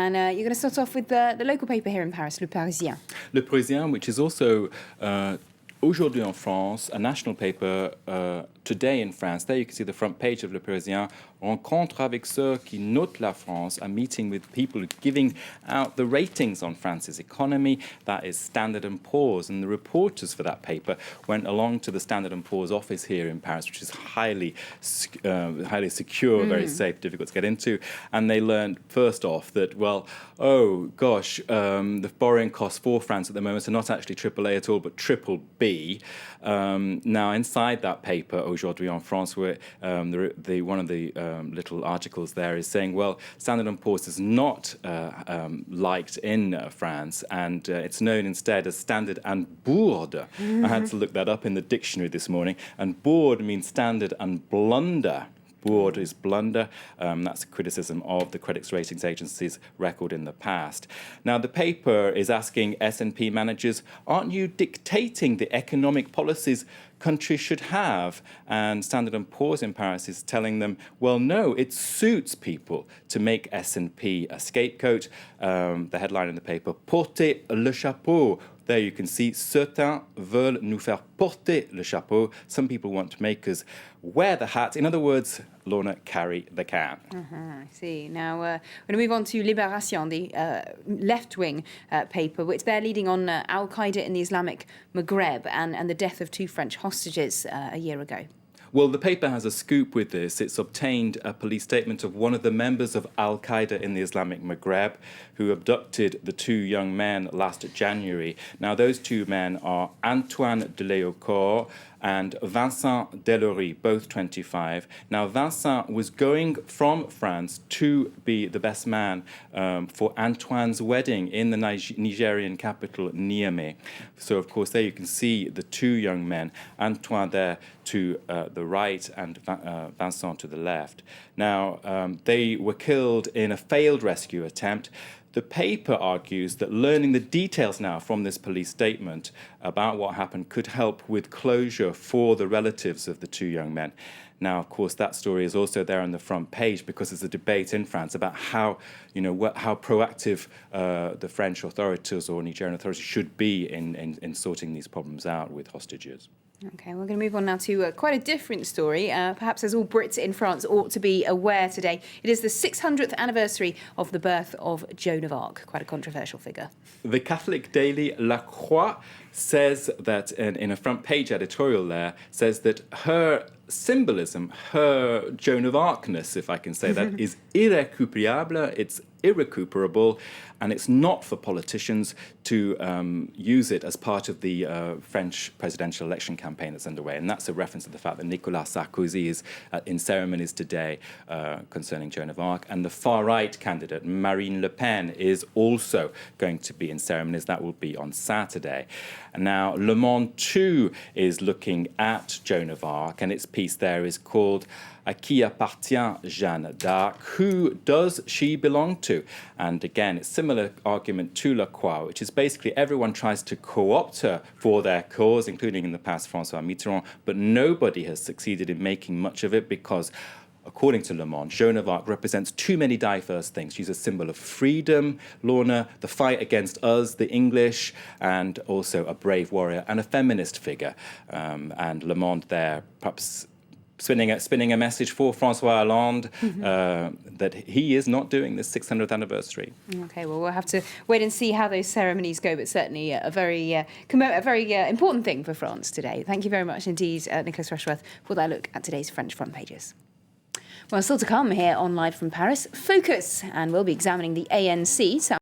And you're going to start off with the local paper here in Paris, Le Parisien. Le Parisien, which is also Aujourd'hui en France, a national paper today in France. There you can see the front page of Le Parisien. Rencontre avec ceux qui notent la France, a meeting with people giving out the ratings on France's economy. That is Standard & Poor's. And the reporters for that paper went along to the Standard & Poor's office here in Paris, which is highly secure, very safe, difficult to get into. And they learned, first off, that, well, oh, gosh, the borrowing costs for France at the moment are not actually AAA at all, but triple B. Now, inside that paper, Aujourd'hui en France, where one of the little articles there is saying, well, Standard & Poor's is not liked in France, and it's known instead as Standard and Bourde. I had to look that up in the dictionary this morning, and Bourde means standard and blunder. Bourde is blunder. That's a criticism of the credit ratings agency's record in the past. Now, the paper is asking S&P managers, aren't you dictating the economic policies countries should have? And Standard & Poor's in Paris is telling them, well, no, it suits people to make S&P a scapegoat. The headline in the paper, Porter le chapeau. There you can see, certains veulent nous faire porter le chapeau. Some people want to make us wear the hat. In other words, Lorna, carry the can. I see. Now, we're going to move on to Libération, the left-wing paper, which they're leading on Al-Qaeda in the Islamic Maghreb and the death of 2 French hostages a year ago. Well, the paper has a scoop with this. It's obtained a police statement of one of the members of Al-Qaeda in the Islamic Maghreb who abducted the 2 young men last January. Now, those 2 men are Antoine de Léaucourt and Vincent Delory, both 25. Now, Vincent was going from France to be the best man for Antoine's wedding in the Nigerian capital, Niamey. So, of course, there you can see the 2 young men, Antoine there to the right and Vincent to the left. Now, they were killed in a failed rescue attempt. The paper argues that learning the details now from this police statement about what happened could help with closure for the relatives of the 2 young men. Now, of course, that story is also there on the front page because there's a debate in France about how, how proactive the French authorities or Nigerian authorities should be in sorting these problems out with hostages. OK, we're going to move on now to quite a different story, perhaps as all Brits in France ought to be aware today. It is the 600th anniversary of the birth of Joan of Arc, quite a controversial figure. The Catholic daily La Croix says that, in a front page editorial there, says that her symbolism, her Joan of Arcness, if I can say that, is irrécupérable, it's irrecuperable, and it's not for politicians to use it as part of the French presidential election campaign that's underway. And that's a reference to the fact that Nicolas Sarkozy is in ceremonies today concerning Joan of Arc. And the far-right candidate, Marine Le Pen, is also going to be in ceremonies. That will be on Saturday. And now, Le Monde, too, is looking at Joan of Arc, and its piece there is called À qui appartient Jeanne d'Arc? Who does she belong to? And again, it's similar argument to La Croix, which is basically everyone tries to co-opt her for their cause, including in the past François Mitterrand, but nobody has succeeded in making much of it because, according to Le Monde, Joan of Arc represents too many diverse things. She's a symbol of freedom, Lorna, the fight against us, the English, and also a brave warrior and a feminist figure. And Le Monde there perhaps spinning a message for François Hollande that he is not doing this 600th anniversary. OK, well, we'll have to wait and see how those ceremonies go, but certainly a very important thing for France today. Thank you very much indeed, Nicholas Rushworth, for that look at today's French front pages. Well, still to come here on Live from Paris, Focus, and we'll be examining the ANC.